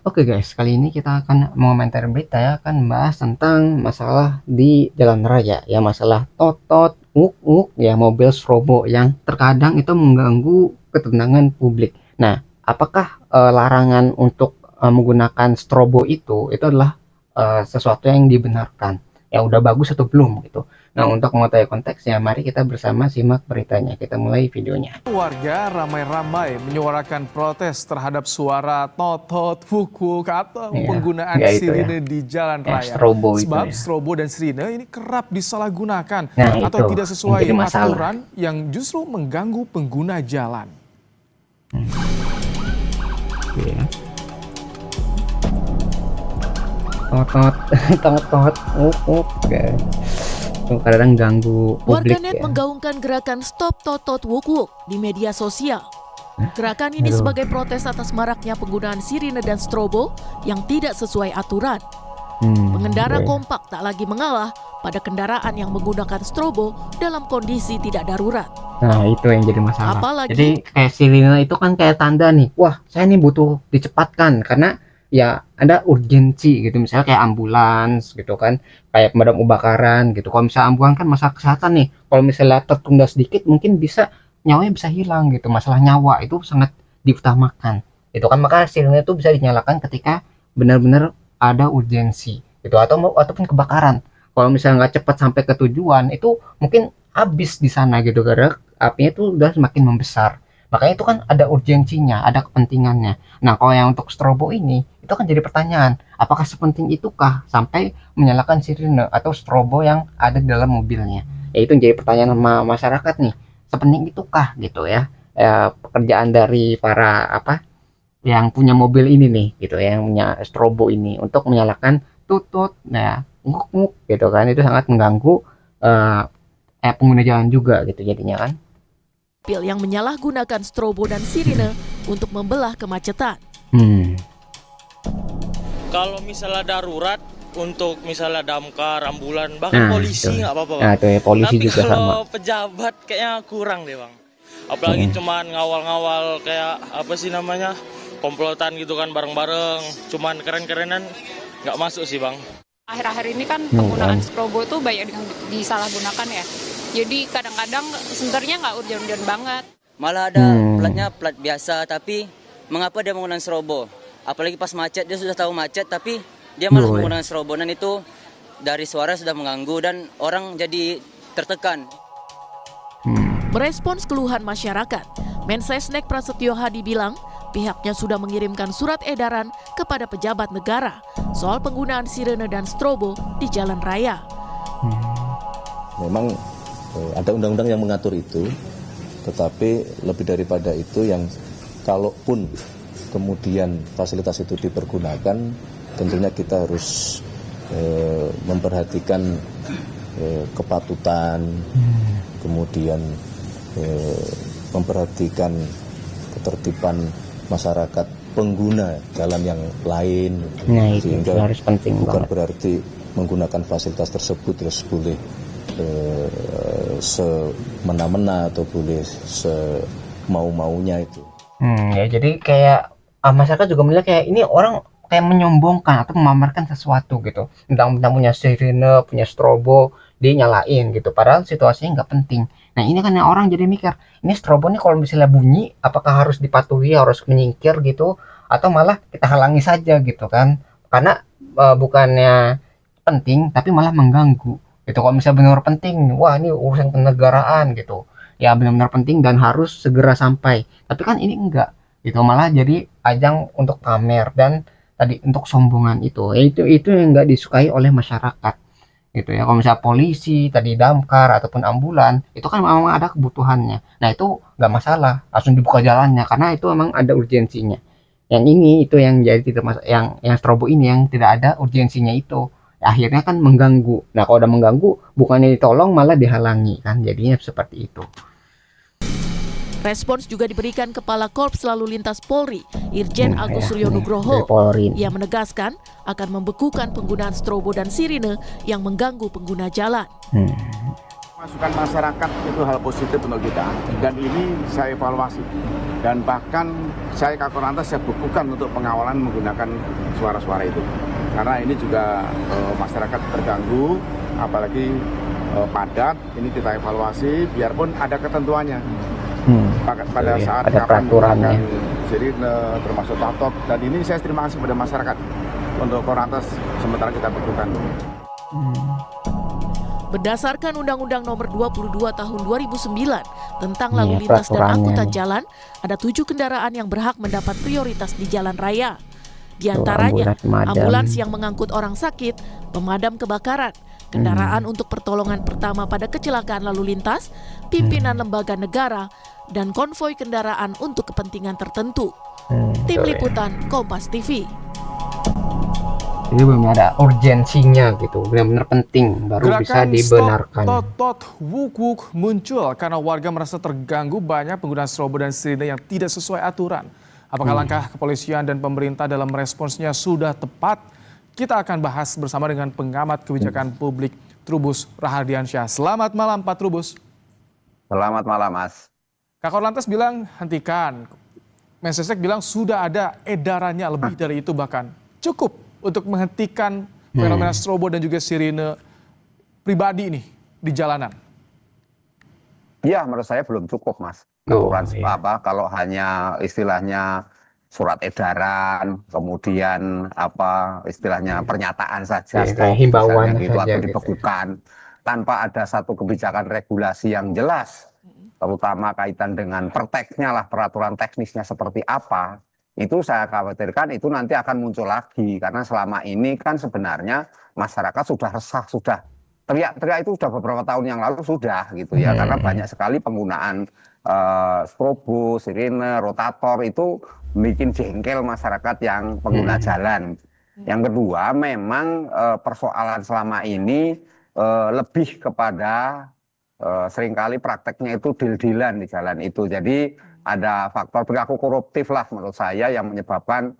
Oke guys, kali ini kita akan mengomentari berita ya, akan membahas tentang masalah di jalan raya ya, masalah totot, uk ya, mobil strobo yang terkadang itu mengganggu ketenangan publik. Nah, apakah larangan untuk menggunakan strobo itu adalah sesuatu yang dibenarkan? Ya udah bagus atau belum gitu. Nah, untuk mengetahui konteksnya, mari kita bersama simak beritanya. Kita mulai videonya. Warga ramai-ramai menyuarakan protes terhadap suara totot, fukuk, atau Ya, penggunaan ya itu ya. sirine di jalan Ya, raya. strobo itu Sebab ya. strobo dan sirine ini kerap disalahgunakan Nah, atau itu tidak yang jadi sesuai masalah. aturan yang justru mengganggu pengguna jalan. Ya. Totot, totot, oke. Tuh kadang ganggu publik Warganet ya. menggaungkan gerakan Stop Totot Wuk Wuk di media sosial. Gerakan ini Aduh. sebagai protes atas maraknya penggunaan sirine dan strobo yang tidak sesuai aturan. Pengendara Gue. kompak tak lagi mengalah pada kendaraan yang menggunakan strobo dalam kondisi tidak darurat. Nah, itu yang jadi masalah. Apalagi- Jadi kayak sirine itu kan kayak tanda nih, wah saya nih butuh dicepatkan karena ya ada urgensi gitu, misalnya kayak ambulans gitu kan, kayak pemadam kebakaran gitu. Kalau misalnya ambulans kan masalah kesehatan nih, kalau misalnya tertunda sedikit mungkin bisa nyawanya bisa hilang gitu, masalah nyawa itu sangat diutamakan itu kan, maka sirine itu bisa dinyalakan ketika benar-benar ada urgensi gitu, ataupun kebakaran. Kalau misalnya nggak cepat sampai ke tujuan itu mungkin habis di sana gitu, karena apinya itu udah semakin membesar. Makanya itu kan ada urgensinya, ada kepentingannya. Nah, kalau yang untuk strobo ini, itu kan jadi pertanyaan, apakah sepenting itukah sampai menyalakan sirine atau strobo yang ada di dalam mobilnya? Ya, itu jadi pertanyaan sama masyarakat nih, sepenting itukah gitu ya, pekerjaan dari para yang punya mobil ini nih gitu ya, yang punya strobo ini untuk menyalakan tutut, nah nguk gitu kan, itu sangat mengganggu pengguna jalan juga gitu jadinya kan. Pil yang menyalahgunakan strobo dan sirine untuk membelah kemacetan. Kalau misalnya darurat untuk misalnya damkar, ambulan, bahkan Nah, polisi itu. nggak apa-apa, Nah, Bang. itu ya, polisi Tapi juga sama. kalau pejabat kayaknya kurang deh, Bang. Apalagi cuman ngawal-ngawal kayak apa sih namanya, komplotan gitu kan bareng-bareng. Cuman keren-kerenan nggak masuk sih, Bang. Akhir-akhir ini kan penggunaan strobo tuh banyak disalahgunakan ya. Jadi kadang-kadang sebenarnya nggak urgent-urgent banget. Malah ada platnya plat biasa, tapi mengapa dia menggunakan strobo? Apalagi pas macet, dia sudah tahu macet, tapi dia malah menggunakan strobo, dan itu dari suara sudah mengganggu dan orang jadi tertekan. Merespons keluhan masyarakat, Mensesnek Prasetyo Hadi bilang pihaknya sudah mengirimkan surat edaran kepada pejabat negara soal penggunaan sirene dan strobo di jalan raya. Memang ada undang-undang yang mengatur itu, tetapi lebih daripada itu, yang kalaupun kemudian fasilitas itu dipergunakan, tentunya kita harus memperhatikan kepatutan, kemudian memperhatikan ketertiban masyarakat pengguna jalan yang lain. Nah, itu sehingga harus penting bukan banget. berarti menggunakan fasilitas tersebut terus boleh semena-mena atau boleh semau-maunya itu. Ya jadi kayak masyarakat juga melihat kayak ini orang kayak menyombongkan atau memamerkan sesuatu gitu, tentang punya sirine, punya strobo, dia nyalain gitu, padahal situasinya nggak penting. Nah, ini kan yang orang jadi mikir, ini strobo nih kalau misalnya bunyi apakah harus dipatuhi, harus menyingkir gitu, atau malah kita halangi saja gitu kan, karena bukannya penting tapi malah mengganggu gitu. Kalau misalnya benar penting, wah ini urusan kenegaraan gitu ya, benar-benar penting dan harus segera sampai, tapi kan ini enggak gitu, malah jadi ajang untuk pamer dan tadi untuk sombongan itu. Itu yang enggak disukai oleh masyarakat gitu ya. Kalau misalnya polisi tadi, damkar ataupun ambulan, itu kan memang ada kebutuhannya, nah itu nggak masalah, langsung dibuka jalannya karena itu memang ada urgensinya. Yang ini itu yang jadi tidak masalah, yang strobo ini yang tidak ada urgensinya itu akhirnya kan mengganggu. Nah, kalau udah mengganggu bukannya ditolong malah dihalangi kan, jadinya seperti itu. Respons juga diberikan Kepala Korps Lalu Lintas Polri, Irjen Agus Ya, Suryo dari Nugroho. Polri. Ia menegaskan akan membekukan penggunaan strobo dan sirine yang mengganggu pengguna jalan. Masukan masyarakat itu hal positif untuk kita, dan ini saya evaluasi, dan bahkan saya Kakor Lantas saya bukukan untuk pengawalan menggunakan suara-suara itu, karena ini juga masyarakat terganggu, apalagi padat. Ini kita evaluasi, biarpun ada ketentuannya pada saat ada kapan peraturannya, menggunakan sirine, termasuk tatok, dan ini saya terima kasih kepada masyarakat untuk Kakor Lantas sementara kita bukukan. Berdasarkan Undang-Undang Nomor 22 Tahun 2009 tentang lalu lintas dan peraturannya angkutan nih. jalan, ada 7 kendaraan yang berhak mendapat prioritas di jalan raya. Di antaranya, ambulans pemadam. ambulans yang mengangkut orang sakit, pemadam kebakaran, kendaraan untuk pertolongan pertama pada kecelakaan lalu lintas, pimpinan lembaga negara, dan konvoi kendaraan untuk kepentingan tertentu. Tim Liputan Kompas TV. Jadi belum ada urgensinya gitu, benar-benar penting baru bisa dibenarkan. Stop Totot Wuk Wuk muncul karena warga merasa terganggu banyak penggunaan strobo dan sirine yang tidak sesuai aturan. Apakah langkah kepolisian dan pemerintah dalam meresponsnya sudah tepat? Kita akan bahas bersama dengan pengamat kebijakan publik Trubus Rahardiansyah. Selamat malam Pak Trubus. Selamat malam Mas. Kakor Lantas bilang hentikan. Mensesnek bilang sudah ada edarannya, lebih dari itu bahkan. Cukup untuk menghentikan fenomena strobo dan juga sirine pribadi ini di jalanan. Ya, menurut saya belum cukup, Mas. Kalau hanya istilahnya surat edaran, kemudian istilahnya pernyataan saja, kayak himbauan gitu, saja atau gitu. dibekukan tanpa ada satu kebijakan regulasi yang jelas, terutama kaitan dengan perteknya lah, peraturan teknisnya seperti apa. Itu saya khawatirkan itu nanti akan muncul lagi, karena selama ini kan sebenarnya masyarakat sudah resah, sudah teriak-teriak itu sudah beberapa tahun yang lalu sudah gitu ya, karena banyak sekali penggunaan strobo, sirine, rotator itu bikin jengkel masyarakat yang pengguna jalan. Yang kedua, memang persoalan selama ini lebih kepada seringkali prakteknya itu deal-dealan di jalan itu. Jadi ada faktor perilaku koruptif lah menurut saya yang menyebabkan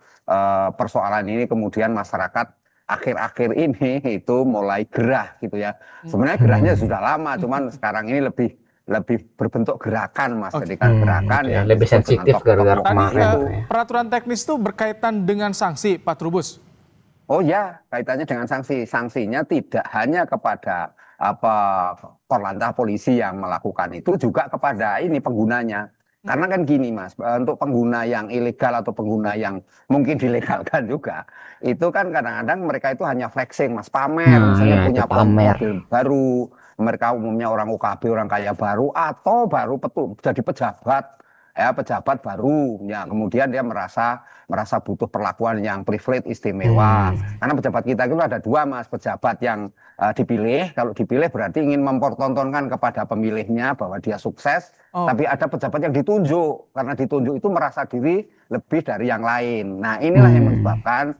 persoalan ini kemudian masyarakat akhir-akhir ini itu mulai gerah gitu ya. Sebenarnya gerahnya sudah lama, cuman sekarang ini lebih berbentuk gerakan, Mas. Jadi kan gerakan yang lebih sensitif gara-gara Tadi kemarin. peraturan teknis itu berkaitan dengan sanksi, Pak Trubus. Oh ya, kaitannya dengan sanksi. Sanksinya tidak hanya kepada Korlantas polisi yang melakukan itu, juga kepada ini penggunanya. Karena kan gini Mas, untuk pengguna yang ilegal atau pengguna yang mungkin dilegalkan juga, itu kan kadang-kadang mereka itu hanya flexing Mas, pamer, misalnya punya mobil baru, mereka umumnya orang UKB, orang kaya baru, atau baru jadi pejabat, ya pejabat baru, ya kemudian dia merasa butuh perlakuan yang privilege, istimewa. Karena pejabat kita itu ada dua Mas, pejabat yang dipilih, kalau dipilih berarti ingin mempertontonkan kepada pemilihnya bahwa dia sukses. Tapi ada pejabat yang ditunjuk, karena ditunjuk itu merasa diri lebih dari yang lain. Nah inilah yang menyebabkan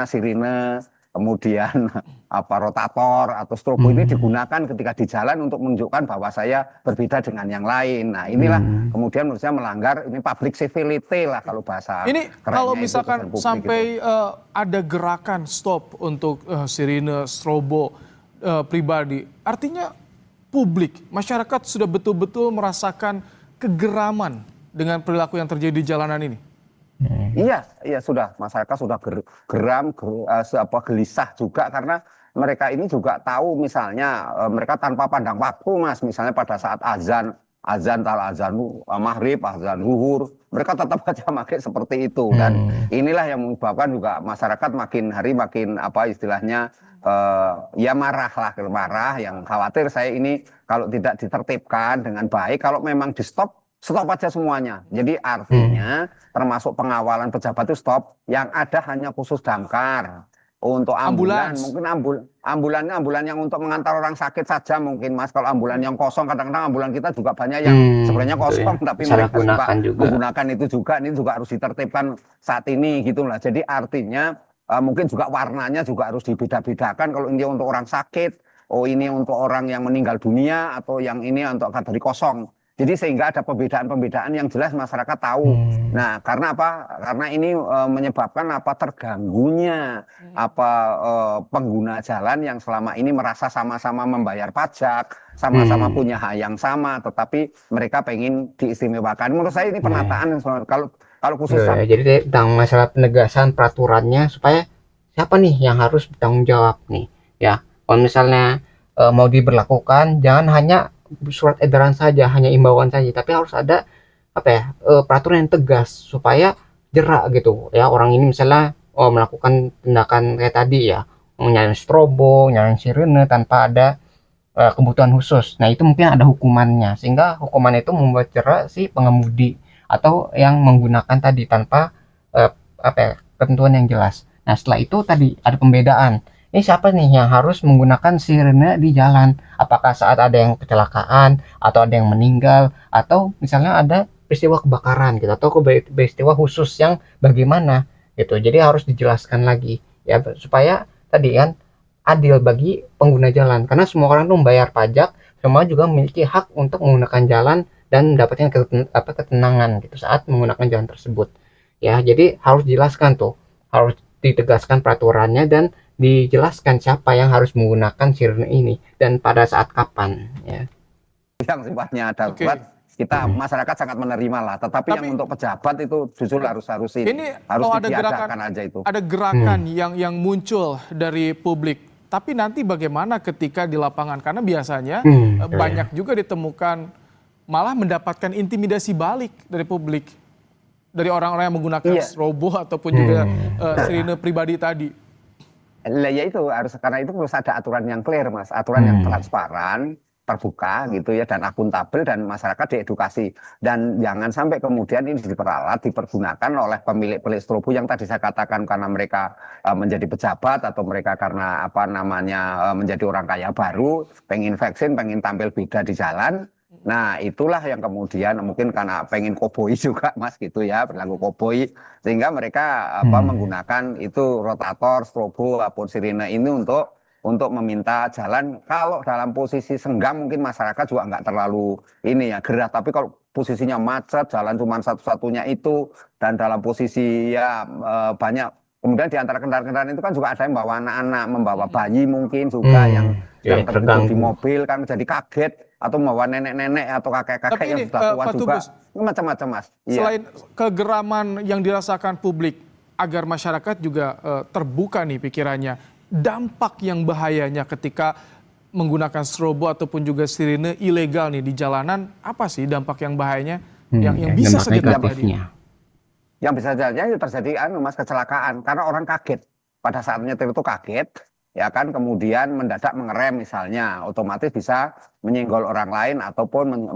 sirine, kemudian rotator atau strobo ini digunakan ketika di jalan untuk menunjukkan bahwa saya berbeda dengan yang lain. Nah inilah kemudian menurut saya melanggar ini public civility lah kalau bahasa. Ini kalau misalkan sampai ada gerakan stop untuk sirine, strobo pribadi, artinya publik, masyarakat sudah betul-betul merasakan kegeraman dengan perilaku yang terjadi di jalanan ini. Iya sudah, masyarakat sudah geram, gelisah juga, karena mereka ini juga tahu misalnya mereka tanpa pandang waktu Mas, misalnya pada saat azan maghrib, azan zuhur, mereka tetap aja pakai seperti itu, dan inilah yang menyebabkan juga masyarakat makin hari makin istilahnya marah, yang khawatir saya ini kalau tidak ditertibkan dengan baik, kalau memang di stop aja semuanya. Jadi artinya termasuk pengawalan pejabat itu stop, yang ada hanya khusus damkar. Untuk ambulan, mungkin ambulan yang untuk mengantar orang sakit saja mungkin Mas. Kalau ambulan yang kosong, kadang-kadang ambulan kita juga banyak yang sebenarnya kosong, tapi mereka menggunakan itu juga. Ini juga harus ditertibkan saat ini gitu lah. Jadi artinya mungkin juga warnanya juga harus dibeda-bedakan. Kalau ini untuk orang sakit, ini untuk orang yang meninggal dunia, atau yang ini untuk kategori kosong. Jadi sehingga ada pembedaan-pembedaan yang jelas masyarakat tahu. Nah, karena apa? Karena ini menyebabkan apa terganggunya pengguna jalan yang selama ini merasa sama-sama membayar pajak, sama-sama punya hak yang sama, tetapi mereka pengen diistimewakan. Menurut saya ini penataan kalau khusus. Jadi tentang masalah penegasan peraturannya supaya siapa nih yang harus bertanggung jawab nih ya. Kalau misalnya mau diberlakukan, jangan hanya surat edaran saja, hanya imbauan saja, tapi harus ada peraturan yang tegas supaya jerak gitu ya. Orang ini misalnya melakukan tindakan kayak tadi ya, nyalain strobo, nyalain sirene tanpa ada kebutuhan khusus. Nah, itu mungkin ada hukumannya, sehingga hukuman itu membuat jerak si pengemudi atau yang menggunakan tadi tanpa ketentuan yang jelas. Nah, setelah itu tadi ada pembedaan. Ini siapa nih yang harus menggunakan sirene di jalan? Apakah saat ada yang kecelakaan, atau ada yang meninggal, atau misalnya ada peristiwa kebakaran gitu, atau peristiwa khusus yang bagaimana gitu. Jadi harus dijelaskan lagi ya, supaya tadi kan adil bagi pengguna jalan. Karena semua orang tuh membayar pajak, semua juga memiliki hak untuk menggunakan jalan dan mendapatkan ketenangan gitu saat menggunakan jalan tersebut. Ya, jadi harus dijelaskan tuh, harus ditegaskan peraturannya dan dijelaskan siapa yang harus menggunakan sirene ini dan pada saat kapan ya. Yang sifatnya darurat kita masyarakat sangat menerima lah, tetapi yang untuk pejabat itu justru harus ini harus kalau diadakan aja itu. Ada gerakan yang muncul dari publik, tapi nanti bagaimana ketika di lapangan? Karena biasanya banyak juga ditemukan malah mendapatkan intimidasi balik dari publik, dari orang-orang yang menggunakan strobo ataupun juga sirine pribadi tadi. Lah ya itu harus, karena itu harus ada aturan yang clear Mas, aturan yang transparan, terbuka gitu ya, dan akuntabel, dan masyarakat diedukasi. Dan jangan sampai kemudian ini diperalat, dipergunakan oleh pemilik strobo yang tadi saya katakan karena mereka menjadi pejabat, atau mereka karena menjadi orang kaya baru, pengen vaksin, pengen tampil beda di jalan. Nah, itulah yang kemudian mungkin karena pengen koboi juga Mas gitu ya, berlaku koboi, sehingga mereka menggunakan itu rotator, strobo, ataupun sirine ini untuk meminta jalan. Kalau dalam posisi senggang mungkin masyarakat juga nggak terlalu gerah, tapi kalau posisinya macet, jalan cuma satu-satunya itu, dan dalam posisi banyak, kemudian di antara kendaraan-kendaraan itu kan juga ada yang bawa anak-anak, membawa bayi mungkin juga yang tertidur di mobil kan jadi kaget, atau membawa nenek-nenek atau kakek-kakek yang sudah tua juga, macam-macam Mas. Selain kegeraman yang dirasakan publik, agar masyarakat juga terbuka nih pikirannya, dampak yang bahayanya ketika menggunakan strobo ataupun juga sirine ilegal nih di jalanan, apa sih dampak yang bahayanya yang bisa saja terjadi? Yang bisa terjadi Mas, kecelakaan, karena orang kaget pada saat nyetir itu kaget ya kan, kemudian mendadak mengerem misalnya, otomatis bisa menyenggol orang lain ataupun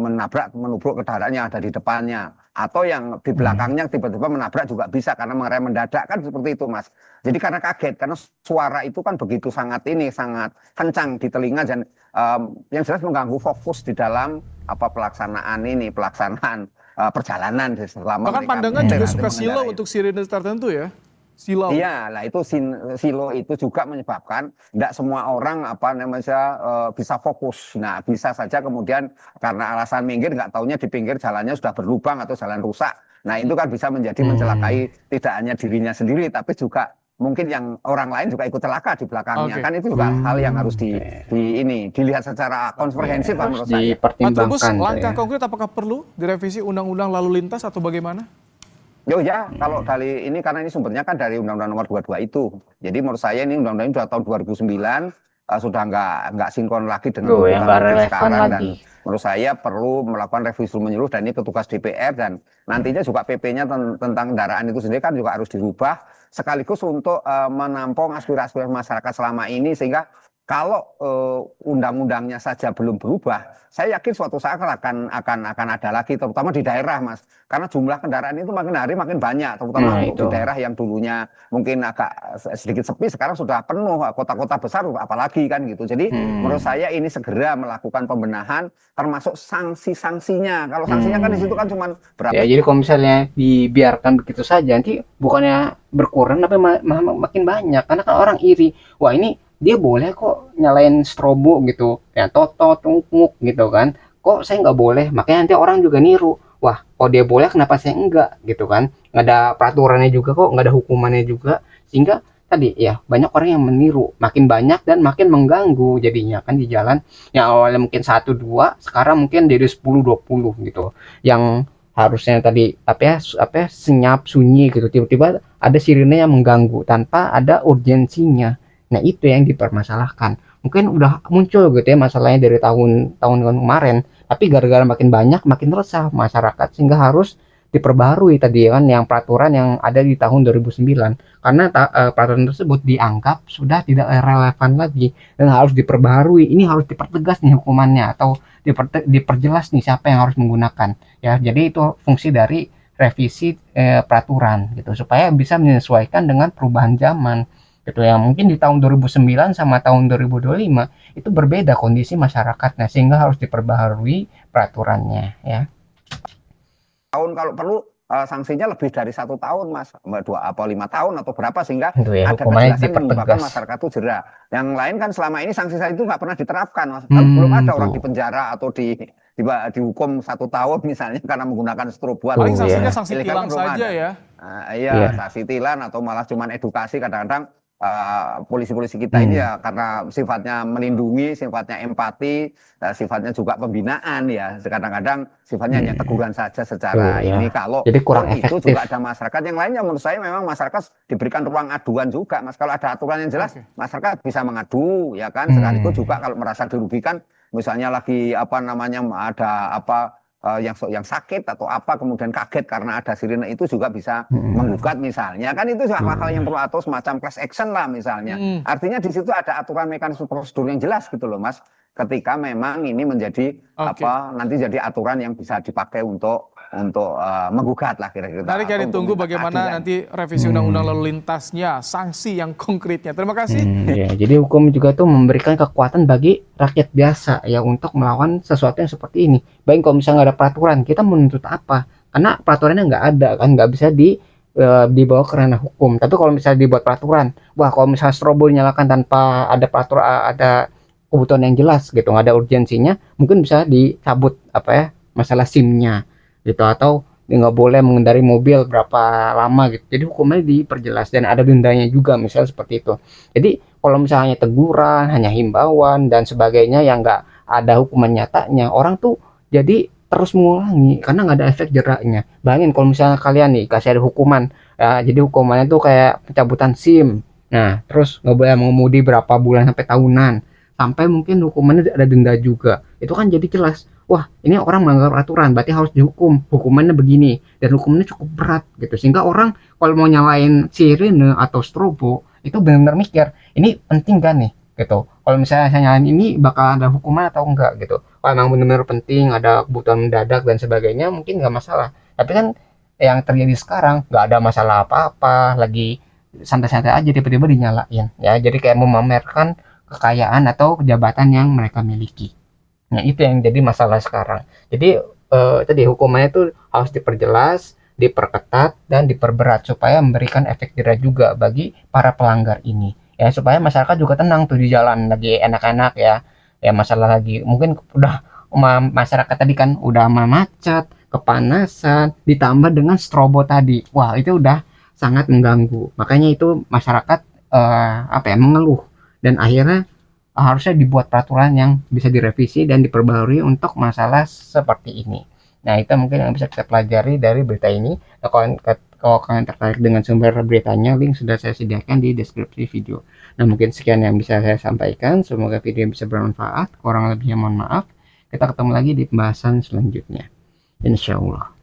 menubruk kendaraan yang ada di depannya, atau yang di belakangnya tiba-tiba menabrak juga bisa karena mengerem mendadak kan, seperti itu Mas. Jadi karena kaget, karena suara itu kan begitu sangat kencang di telinga, dan yang jelas mengganggu fokus di dalam pelaksanaan perjalanan selama. Bahkan pandangan juga suka silau untuk sirine tertentu ya. Silau. Iya, lah itu silo itu juga menyebabkan tidak semua orang bisa fokus. Nah, bisa saja kemudian karena alasan minggir, nggak taunya di pinggir jalannya sudah berlubang atau jalan rusak. Nah, itu kan bisa menjadi mencelakai tidak hanya dirinya sendiri, tapi juga mungkin yang orang lain juga ikut celaka di belakangnya. Kan itu juga hal yang harus dilihat secara komprehensif menurut saya. Pak Trubus, langkah konkret apakah perlu direvisi undang-undang lalu lintas atau bagaimana? Kalau dari ini, karena ini sumbernya kan dari Undang-Undang Nomor 22 itu. Jadi menurut saya ini undang-undang ini sudah tahun 2009, sudah nggak sinkron lagi dengan sekarang, dan menurut saya perlu melakukan revisi menyeluruh, dan ini petugas DPR, dan nantinya juga PP-nya tentang kendaraan itu sendiri kan juga harus dirubah sekaligus untuk menampung aspirasi masyarakat selama ini, sehingga kalau undang-undangnya saja belum berubah, saya yakin suatu saat akan ada lagi, terutama di daerah Mas, karena jumlah kendaraan itu makin hari makin banyak, terutama di daerah yang dulunya mungkin agak sedikit sepi, sekarang sudah penuh, kota-kota besar apalagi kan gitu. Jadi menurut saya ini segera melakukan pembenahan, termasuk sanksinya. Kalau sanksinya kan di situ kan cuma berapa? Ya, jadi kalau misalnya dibiarkan begitu saja, nanti bukannya berkurang tapi makin banyak, karena kan orang iri. Wah, ini dia boleh kok nyalain strobo gitu ya, toto tungkuk gitu kan, kok saya nggak boleh, makanya nanti orang juga niru, wah kok dia boleh kenapa saya enggak gitu kan, nggak ada peraturannya juga kok, nggak ada hukumannya juga, sehingga tadi ya banyak orang yang meniru, makin banyak dan makin mengganggu jadinya kan di jalan, yang awalnya mungkin satu dua sekarang mungkin jadi 10 20 gitu, yang harusnya tadi apa ya senyap sunyi gitu, tiba-tiba ada sirine yang mengganggu tanpa ada urgensinya. Nah itu yang dipermasalahkan, mungkin udah muncul gitu ya masalahnya dari tahun-tahun kemarin, tapi gara-gara makin banyak makin resah masyarakat sehingga harus diperbarui tadi kan yang peraturan yang ada di tahun 2009, karena peraturan tersebut dianggap sudah tidak relevan lagi dan harus diperbarui, ini harus dipertegas nih hukumannya atau diperjelas nih siapa yang harus menggunakan ya. Jadi itu fungsi dari revisi peraturan gitu supaya bisa menyesuaikan dengan perubahan zaman gitu ya. Mungkin di tahun 2009 sama tahun 2025 itu berbeda kondisi masyarakatnya sehingga harus diperbaharui peraturannya ya. Tahun kalau perlu sanksinya lebih dari 1 tahun, Mas, 5 tahun atau berapa, sehingga Itu ya, ada hukumannya kejelasan yang menyebabkan dipertegas. masyarakat itu jerah. Yang lain kan selama ini sanksi itu nggak pernah diterapkan, Mas. Kan belum ada orang Tuh. di penjara atau dihukum 1 tahun misalnya karena menggunakan strobo atau Paling Tuh sanksinya ya. sanksi ilegal tilang kan belum saja ada. ya. Iya, Iya. sanksi tilang atau malah cuman edukasi. Kadang-kadang polisi-polisi kita ini ya karena sifatnya melindungi, sifatnya empati, sifatnya juga pembinaan ya. Kadang-kadang sifatnya hanya teguran saja secara Tuh ya. ini. Kalau Jadi kurang itu efektif. juga ada masyarakat yang lainnya, menurut saya memang masyarakat diberikan ruang aduan juga, Mas. Kalau ada aturan yang jelas, Oke. masyarakat bisa mengadu ya kan. Sekaligus juga kalau merasa dirugikan, misalnya lagi apa namanya ada apa yang sakit atau apa kemudian kaget karena ada sirine, itu juga bisa menggugat misalnya kan, itu hal-hal yang perlu atau semacam class action lah misalnya. Artinya di situ ada aturan mekanisme prosedur yang jelas gitu loh, Mas, ketika memang ini menjadi Oke. nanti jadi aturan yang bisa dipakai untuk menggugat lah kira-kira. Menarik ya, atau untuk ditunggu minta bagaimana keadilan. nanti revisi undang-undang lalu lintasnya, sanksi yang konkretnya. Terima kasih. Ya, jadi hukum juga tuh memberikan kekuatan bagi rakyat biasa ya untuk melawan sesuatu yang seperti ini. Baik kalau misalnya nggak ada peraturan, kita menuntut apa? Karena peraturannya nggak ada kan, nggak bisa dibawa ke ranah hukum. Tapi kalau misalnya dibuat peraturan, wah kalau misalnya strobo dinyalakan tanpa ada peraturan, ada kebutuhan yang jelas gitu, nggak ada urgensinya, mungkin bisa dicabut apa ya masalah SIM-nya gitu, atau nggak boleh mengendari mobil berapa lama gitu. Jadi hukumnya diperjelas dan ada dendanya juga misalnya seperti itu. Jadi kalau misalnya teguran, hanya himbauan dan sebagainya yang nggak ada hukuman nyatanya, orang tuh jadi terus mengulangi karena nggak ada efek jeraknya. Bayangin kalau misalnya kalian nih kasih ada hukuman, ya, jadi hukumannya tuh kayak pencabutan SIM. Nah, terus nggak boleh mengemudi berapa bulan sampai tahunan, sampai mungkin hukumannya ada denda juga. Itu kan jadi jelas, wah ini orang melanggar aturan berarti harus dihukum, hukumannya begini dan hukumannya cukup berat gitu, sehingga orang kalau mau nyalain sirine atau strobo itu benar-benar mikir ini penting kan nih gitu, kalau misalnya saya nyalain ini bakal ada hukuman atau enggak gitu. Kalau emang benar-benar penting, ada kebutuhan mendadak dan sebagainya, mungkin nggak masalah. Tapi kan yang terjadi sekarang nggak ada masalah apa-apa, lagi santai-santai aja tiba-tiba dinyalain ya, jadi kayak memamerkan kekayaan atau jabatan yang mereka miliki. Nah, itu yang jadi masalah sekarang. Jadi tadi hukumannya itu harus diperjelas, diperketat dan diperberat supaya memberikan efek jerah juga bagi para pelanggar ini. Ya, supaya masyarakat juga tenang tuh di jalan lagi enak-enak ya. Ya masalah lagi mungkin udah masyarakat tadi kan udah macet, kepanasan, ditambah dengan strobo tadi. Wah, itu udah sangat mengganggu. Makanya itu masyarakat apa ya mengeluh dan akhirnya harusnya dibuat peraturan yang bisa direvisi dan diperbarui untuk masalah seperti ini. Nah, itu mungkin yang bisa kita pelajari dari berita ini. Nah, kalau kalian tertarik dengan sumber beritanya, link sudah saya sediakan di deskripsi video. Nah, mungkin sekian yang bisa saya sampaikan. Semoga video bisa bermanfaat. Kurang lebihnya mohon maaf. Kita ketemu lagi di pembahasan selanjutnya. Insya Allah.